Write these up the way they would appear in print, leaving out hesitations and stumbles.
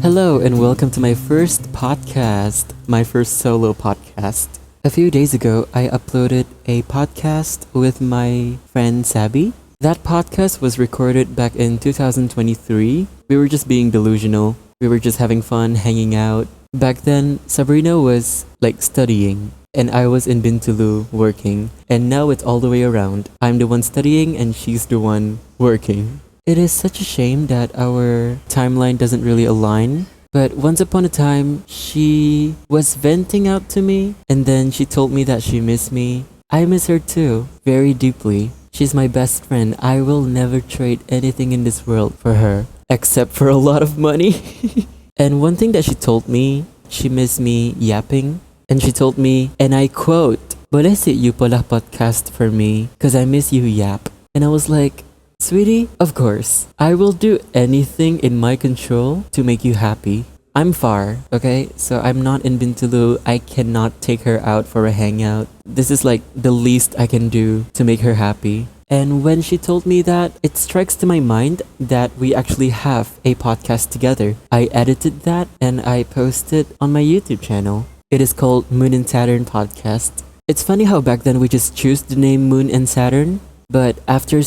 Hello, and welcome to my first podcast, my first solo podcast. A few days ago, I uploaded a podcast with my friend Sabby. That podcast was recorded back in 2023. We were just being delusional. We were just having fun, hanging out. Back then, Sabrina was studying, and I was in Bintulu working. And now it's all the way around. I'm the one studying, and she's the one working. It is such a shame that our timeline doesn't really align. But once upon a time, she was venting out to me, and then she told me that she missed me. I miss her too, very deeply. She's my best friend. I will never trade anything in this world for her, except for a lot of money. And one thing that she told me, she missed me yapping. And she told me, and I quote, "Boleh sit you pala podcast for me, cause I miss you yap." And I was like, "Sweetie, of course. I will do anything in my control to make you happy. I'm far, okay? So I'm not in Bintulu. I cannot take her out for a hangout. This is the least I can do to make her happy." And when she told me that, it strikes to my mind that we actually have a podcast together. I edited that and I posted on my YouTube channel. It is called Moon and Saturn Podcast. It's funny how back then we just choose the name Moon and Saturn, but after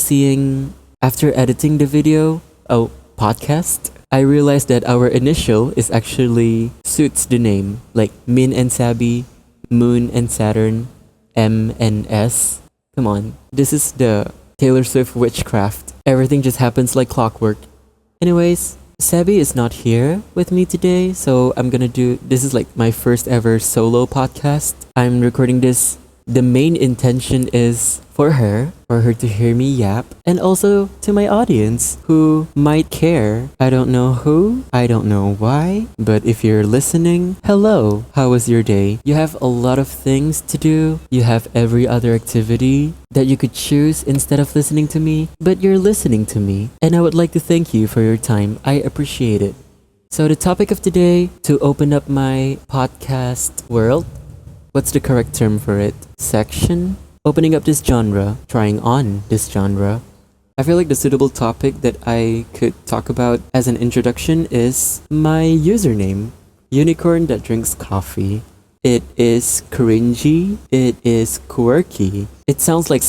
editing the video, podcast, I realized that our initial is actually suits the name, like Min and Sabi, Moon and Saturn, M and S. Come on, this is the Taylor Swift witchcraft. Everything just happens like clockwork. Anyways, Sabi is not here with me today, so this is my first ever solo podcast. I'm recording this. The main intention is for her to hear me yap, and also to my audience who might care. I don't know who, I don't know why, but if you're listening, hello, how was your day? You have a lot of things to do, you have every other activity that you could choose instead of listening to me, but you're listening to me, and I would like to thank you for your time. I appreciate it. So the topic of today, to open up my podcast world, what's the correct term for it? Section? Opening up this genre, trying on this genre. I feel like the suitable topic that I could talk about as an introduction is my username, unicornthatdrinkscoffee. It is cringy, it is quirky. It sounds like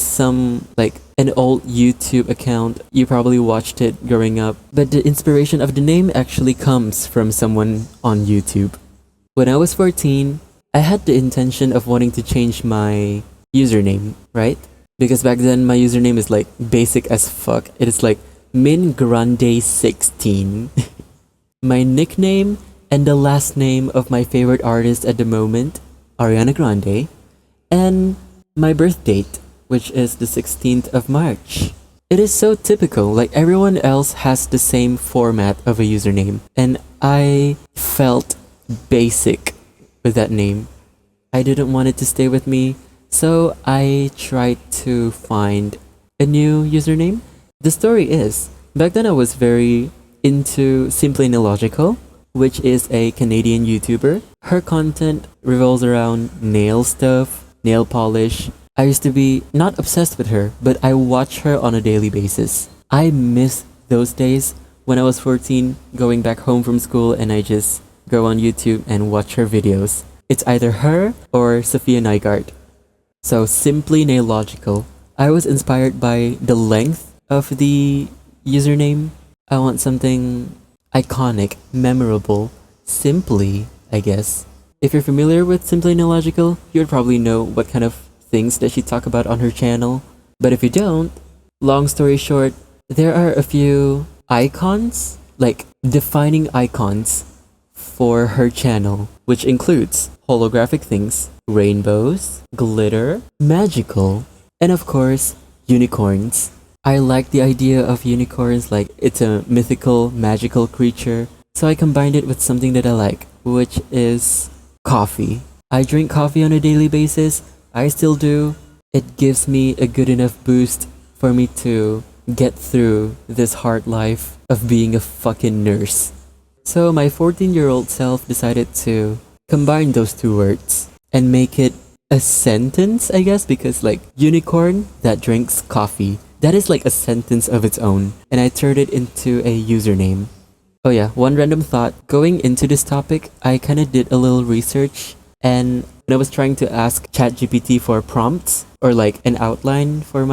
an old YouTube account. You probably watched it growing up, but the inspiration of the name actually comes from someone on YouTube. When I was 14, I had the intention of wanting to change my username, right? Because back then my username is basic as fuck. It is Min Grande 16. My nickname and the last name of my favorite artist at the moment, Ariana Grande, and my birth date, which is the 16th of March. It is so typical, everyone else has the same format of a username, and I felt basic with that name. I didn't want it to stay with me, so I tried to find a new username. The story is, back then I was very into Simply Illogical, which is a Canadian YouTuber. Her content revolves around nail stuff, nail polish. I used to be not obsessed with her, but I watch her on a daily basis. I miss those days when I was 14, going back home from school, and I just go on YouTube and watch her videos. It's either her or Sophia Nygaard. So Simply Nailogical. I was inspired by the length of the username. I want something iconic, memorable, simply, I guess. If you're familiar with Simply Nailogical, you'd probably know what kind of things that she talk about on her channel. But if you don't, long story short, there are a few icons, defining icons for her channel, which includes holographic things, rainbows, glitter, magical, and of course, unicorns. I like the idea of unicorns, it's a mythical, magical creature, so I combined it with something that I like, which is coffee. I drink coffee on a daily basis. I still do. It gives me a good enough boost for me to get through this hard life of being a fucking nurse. So my 14-year-old self decided to combine those two words and make it a sentence, I guess, because unicorn that drinks coffee. That is a sentence of its own, and I turned it into a username. Oh yeah, one random thought. Going into this topic, I kind of did a little research, and when I was trying to ask ChatGPT for prompts or like an outline for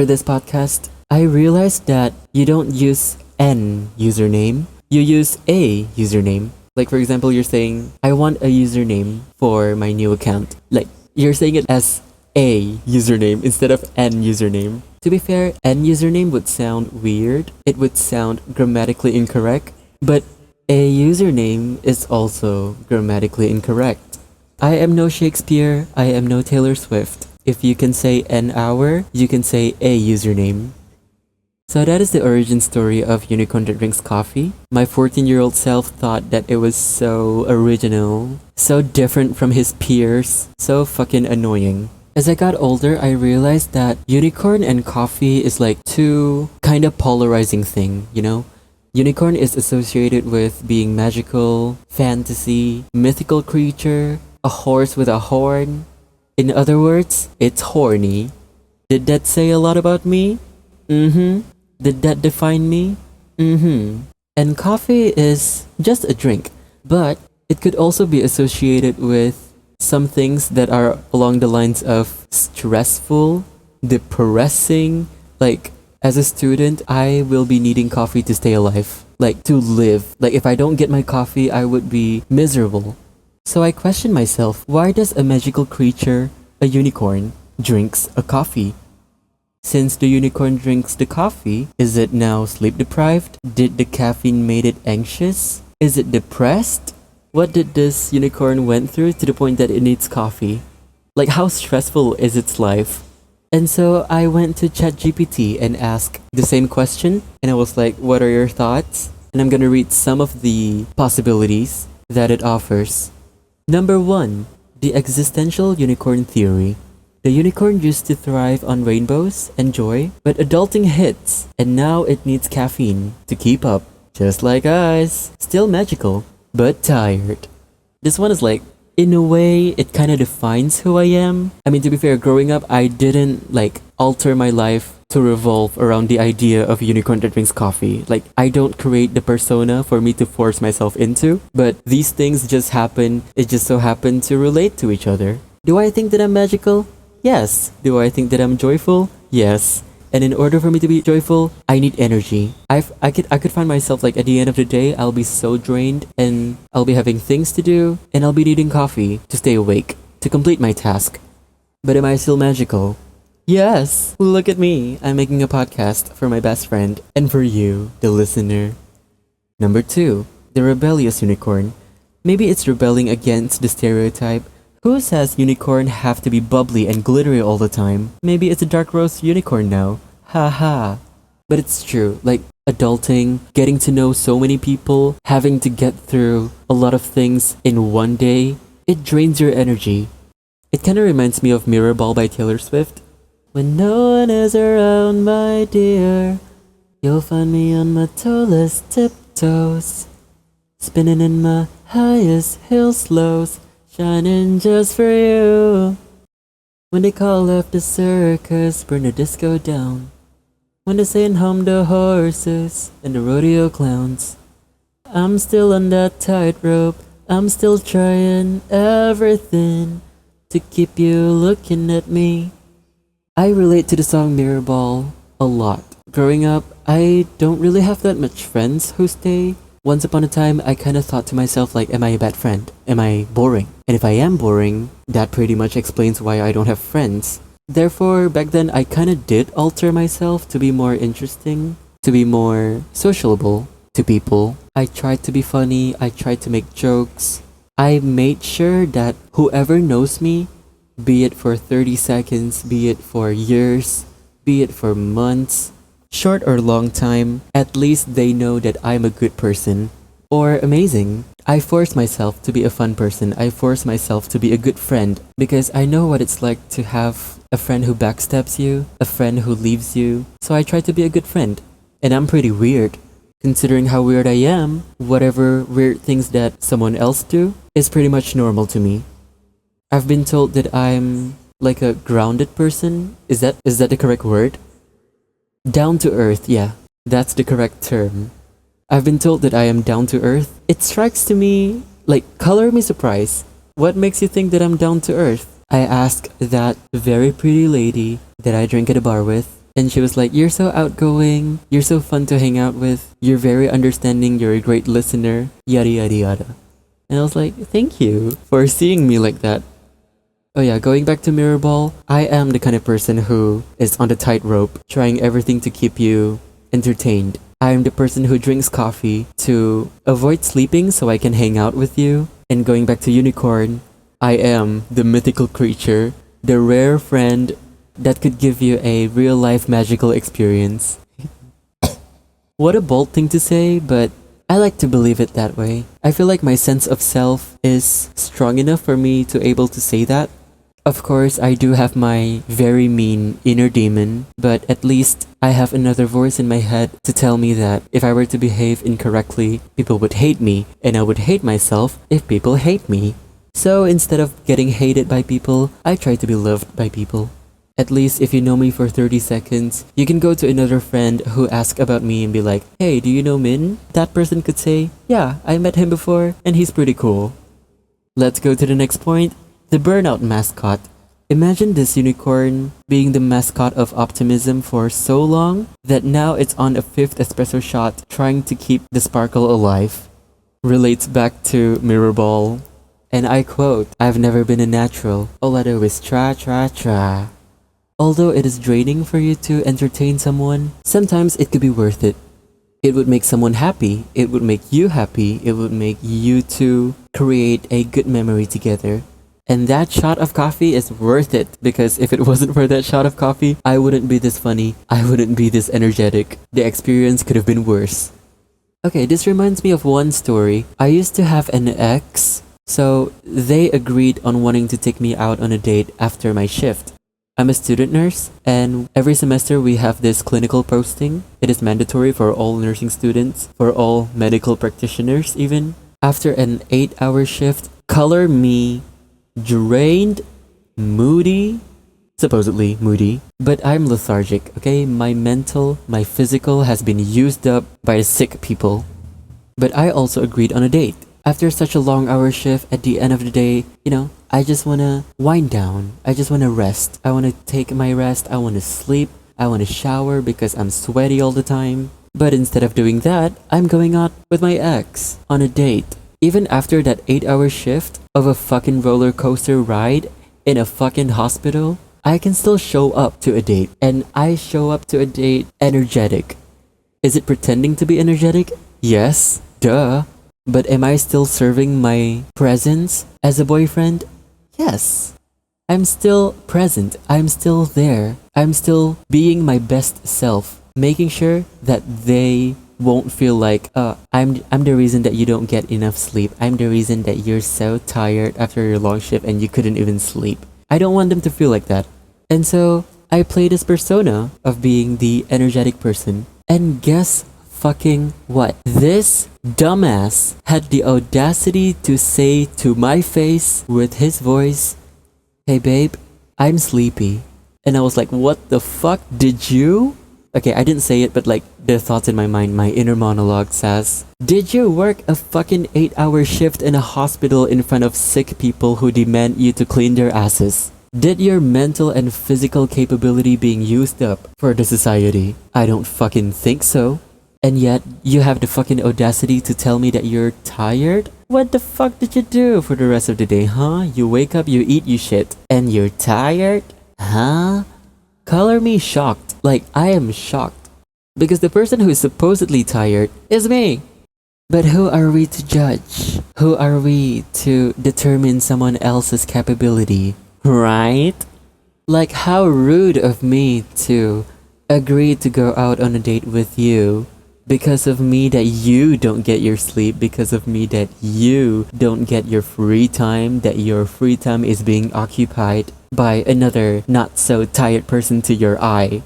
this podcast, I realized that you don't use an username, you use a username. Like for example, you're saying, I want a username for my new account. Like you're saying it as a username instead of an username. To be fair, an username would sound weird. It would sound grammatically incorrect. But a username is also grammatically incorrect. I am no Shakespeare, I am no Taylor Swift. If you can say an hour, you can say a username. So that is the origin story of Unicorn That Drinks Coffee. My 14-year-old self thought that it was so original, so different from his peers, so fucking annoying. As I got older, I realized that unicorn and coffee is like two kind of polarizing thing, you know? Unicorn is associated with being magical, fantasy, mythical creature, a horse with a horn. In other words, it's horny. Did that say a lot about me? Mm-hmm. Did that define me? Mm-hmm. And coffee is just a drink, but it could also be associated with some things that are along the lines of stressful, depressing, like as a student, I will be needing coffee to stay alive, like to live. Like if I don't get my coffee, I would be miserable. So I question myself, why does a magical creature, a unicorn, drinks a coffee? Since the unicorn drinks the coffee, is it now sleep deprived? Did the caffeine made it anxious? Is it depressed? What did this unicorn went through to the point that it needs coffee? Like how stressful is its life? And so I went to ChatGPT and asked the same question, and I was like, what are your thoughts? And I'm gonna read some of the possibilities that it offers. Number 1, the existential unicorn theory. The unicorn used to thrive on rainbows and joy, but adulting hits, and now it needs caffeine to keep up. Just like us. Still magical, but tired. This one is like, in a way, it kind of defines who I am. I mean, to be fair, growing up, I didn't like alter my life to revolve around the idea of unicorn that drinks coffee. Like, I don't create the persona for me to force myself into, but these things just happen. It just so happened to relate to each other. Do I think that I'm magical? Yes. Do I think that I'm joyful? Yes. And in order for me to be joyful, I need energy. I could find myself like at the end of the day, I'll be so drained and I'll be having things to do and I'll be needing coffee to stay awake, to complete my task. But am I still magical? Yes. Look at me. I'm making a podcast for my best friend and for you, the listener. Number 2, the rebellious unicorn. Maybe it's rebelling against the stereotype. Who says unicorn have to be bubbly and glittery all the time? Maybe it's a dark roast unicorn now. Ha ha. But it's true, like adulting, getting to know so many people, having to get through a lot of things in one day, it drains your energy. It kind of reminds me of Mirror Ball by Taylor Swift. When no one is around, my dear, you'll find me on my toeless tiptoes, spinning in my highest heel slows, shining just for you. When they call up the circus, burn the disco down. When they saying hum the horses and the rodeo clowns, I'm still on that tightrope. I'm still trying everything to keep you looking at me. I relate to the song Mirror Ball a lot. Growing up, I don't really have that much friends who stay. Once upon a time, I kind of thought to myself like, am I a bad friend? Am I boring? And if I am boring, that pretty much explains why I don't have friends. Therefore, back then, I kind of did alter myself to be more interesting, to be more sociable to people. I tried to be funny, I tried to make jokes. I made sure that whoever knows me, be it for 30 seconds, be it for years, be it for months, short or long time, at least they know that I'm a good person or amazing. I force myself to be a fun person. I force myself to be a good friend because I know what it's like to have a friend who backstabs you, a friend who leaves you. So I try to be a good friend. And I'm pretty weird. Considering how weird I am, whatever weird things that someone else do is pretty much normal to me. I've been told that I'm like a grounded person. Is that the correct word? Down to earth, yeah. That's the correct term. I've been told that I am down to earth. It strikes to me like color me surprised. What makes you think that I'm down to earth? I asked that very pretty lady that I drank at a bar with, and she was like, "You're so outgoing, you're so fun to hang out with, you're very understanding, you're a great listener, yada yada yada." And I was like, "Thank you for seeing me like that." Oh yeah, going back to mirror ball, I am the kind of person who is on the tightrope, trying everything to keep you entertained. I am the person who drinks coffee to avoid sleeping so I can hang out with you. And going back to unicorn, I am the mythical creature, the rare friend that could give you a real life magical experience. What a bold thing to say, but I like to believe it that way. I feel like my sense of self is strong enough for me to able to say that. Of course, I do have my very mean inner demon, but at least I have another voice in my head to tell me that if I were to behave incorrectly, people would hate me, and I would hate myself if people hate me. So instead of getting hated by people, I try to be loved by people. At least if you know me for 30 seconds, you can go to another friend who asks about me and be like, "Hey, do you know Min?" That person could say, "Yeah, I met him before, and he's pretty cool." Let's go to the next point. The burnout mascot. Imagine this unicorn being the mascot of optimism for so long that now it's on a fifth espresso shot trying to keep the sparkle alive. Relates back to Mirrorball. And I quote, "I've never been a natural. All I do is try, try, try." Although it is draining for you to entertain someone, sometimes it could be worth it. It would make someone happy. It would make you happy. It would make you two create a good memory together. And that shot of coffee is worth it, because if it wasn't for that shot of coffee, I wouldn't be this funny. I wouldn't be this energetic. The experience could have been worse. Okay, this reminds me of one story. I used to have an ex, so they agreed on wanting to take me out on a date after my shift. I'm a student nurse, and every semester we have this clinical posting. It is mandatory for all nursing students, for all medical practitioners even. After an 8-hour shift, color me drained, moody, supposedly moody, but I'm lethargic, okay? My mental, my physical has been used up by sick people. But I also agreed on a date. After such a long hour shift, at the end of the day, I just wanna wind down. I just wanna rest. I wanna take my rest. I wanna sleep. I wanna shower because I'm sweaty all the time. But instead of doing that, I'm going out with my ex on a date. Even after that 8-hour shift of a fucking roller coaster ride in a fucking hospital, I can still show up to a date. And I show up to a date energetic. Is it pretending to be energetic? Yes, duh. But am I still serving my presence as a boyfriend? Yes. I'm still present. I'm still there. I'm still being my best self, making sure that they won't feel like, I'm the reason that you don't get enough sleep. I'm the reason that you're so tired after your long shift and you couldn't even sleep. I don't want them to feel like that. And so I play this persona of being the energetic person. And guess fucking what? This dumbass had the audacity to say to my face with his voice, "Hey babe, I'm sleepy." And I was like, what the fuck? Did you? Okay, I didn't say it, but like the thoughts in my mind, my inner monologue says, did you work a fucking 8-hour shift in a hospital in front of sick people who demand you to clean their asses? Did your mental and physical capability being used up for the society? I don't fucking think so. And yet, you have the fucking audacity to tell me that you're tired? What the fuck did you do for the rest of the day, huh? You wake up, you eat, you shit, and you're tired? Huh? Color me shocked. Like, I am shocked. Because the person who is supposedly tired is me. But who are we to judge? Who are we to determine someone else's capability? Right? Like, how rude of me to agree to go out on a date with you because of me that you don't get your sleep, because of me that you don't get your free time, that your free time is being occupied by another not so tired person to your eye.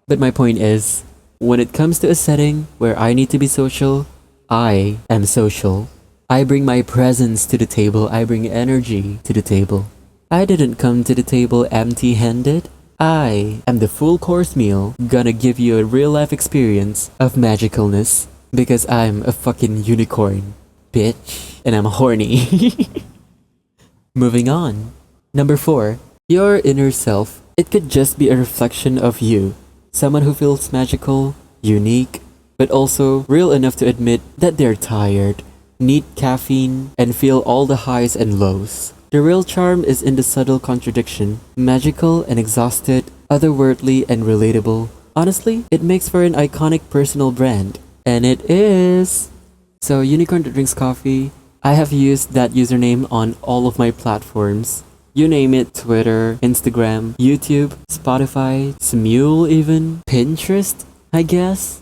But my point is, when it comes to a setting where I need to be social, I am social. I bring my presence to the table. I bring energy to the table. I didn't come to the table empty-handed. I am the full course meal, gonna give you a real life experience of magicalness. Because I'm a fucking unicorn, bitch. And I'm horny. Moving on. Number 4. Your inner self. It could just be a reflection of you. Someone who feels magical, unique, but also real enough to admit that they're tired, need caffeine, and feel all the highs and lows. The real charm is in the subtle contradiction. Magical and exhausted, otherworldly and relatable. Honestly, it makes for an iconic personal brand. And it is. So, Unicorn That Drinks Coffee, I have used that username on all of my platforms. You name it, Twitter, Instagram, YouTube, Spotify, Smule even, Pinterest, I guess.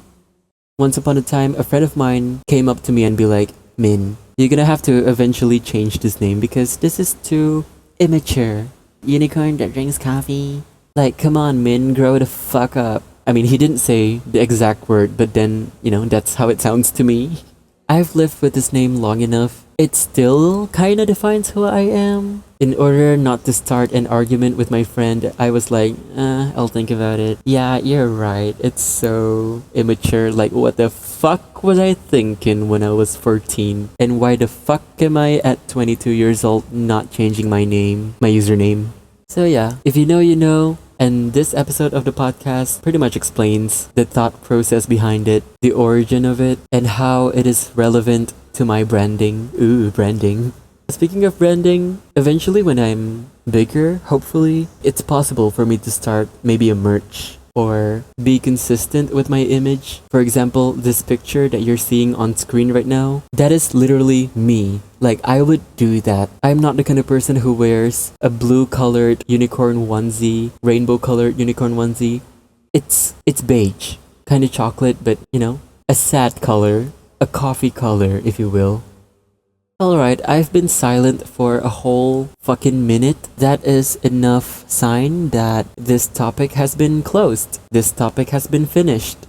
Once upon a time, a friend of mine came up to me and be like, Min, you're gonna have to eventually change this name because this is too immature. Unicorn That Drinks Coffee. Like, come on, Min, grow the fuck up. I mean, he didn't say the exact word, but then, that's how it sounds to me. I've lived with this name long enough. It still kinda defines who I am. In order not to start an argument with my friend, I was like, I'll think about it. Yeah, you're right. It's so immature. Like, what the fuck was I thinking when I was 14? And why the fuck am I at 22 years old not changing my name, my username? So yeah, if you know, you know. And this episode of the podcast pretty much explains the thought process behind it, the origin of it, and how it is relevant to my branding. Ooh, branding. Speaking of branding, eventually when I'm bigger, hopefully, it's possible for me to start maybe a merch or be consistent with my image. For example, this picture that you're seeing on screen right now, that is literally me. Like, I would do that. I'm not the kind of person who wears a blue-colored unicorn onesie, rainbow-colored unicorn onesie. It's beige, kind of chocolate, but, a sad color, a coffee color, if you will. Alright, I've been silent for a whole fucking minute. That is enough sign that this topic has been closed. This topic has been finished.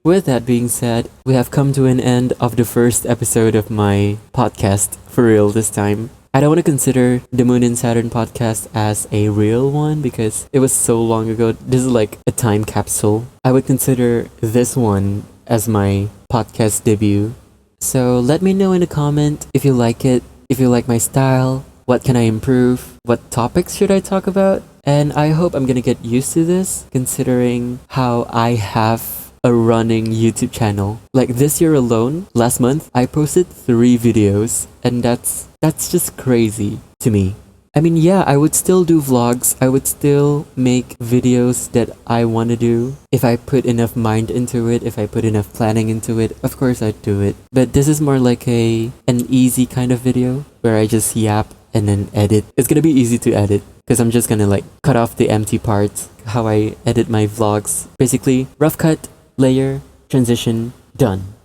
With that being said, we have come to an end of the first episode of my podcast, for real this time. I don't want to consider the Moon and Saturn podcast as a real one because it was so long ago. This is like a time capsule. I would consider this one as my podcast debut. So let me know in a comment if you like it, if you like my style, what can I improve, what topics should I talk about, and I hope I'm gonna get used to this considering how I have a running YouTube channel. Like this year alone, last month, I posted 3 videos and that's just crazy to me. I mean, yeah, I would still do vlogs. I would still make videos that I want to do. If I put enough mind into it, if I put enough planning into it, of course I'd do it. But this is more like an easy kind of video where I just yap and then edit. It's gonna be easy to edit because I'm just gonna like cut off the empty parts, how I edit my vlogs. Basically, rough cut, layer, transition, done.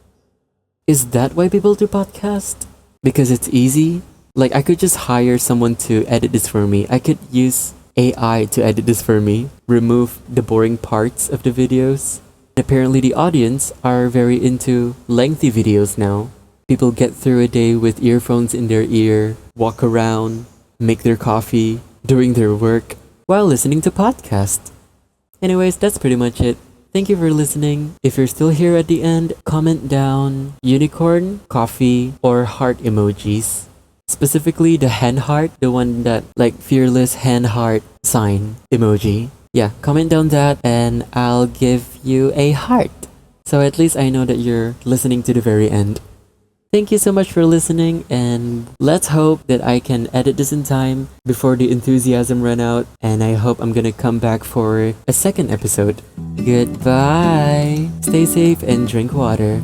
Is that why people do podcasts? Because it's easy? Like, I could just hire someone to edit this for me. I could use AI to edit this for me, remove the boring parts of the videos. Apparently, the audience are very into lengthy videos now. People get through a day with earphones in their ear, walk around, make their coffee, doing their work, while listening to podcasts. Anyways, that's pretty much it. Thank you for listening. If you're still here at the end, comment down unicorn, coffee, or heart emojis. Specifically the hand heart, the one that like fearless hand heart sign emoji. Yeah, comment down that and I'll give you a heart. So at least I know that you're listening to the very end. Thank you so much for listening and let's hope that I can edit this in time before the enthusiasm run out, and I hope I'm gonna come back for a second episode. Goodbye. Stay safe and drink water.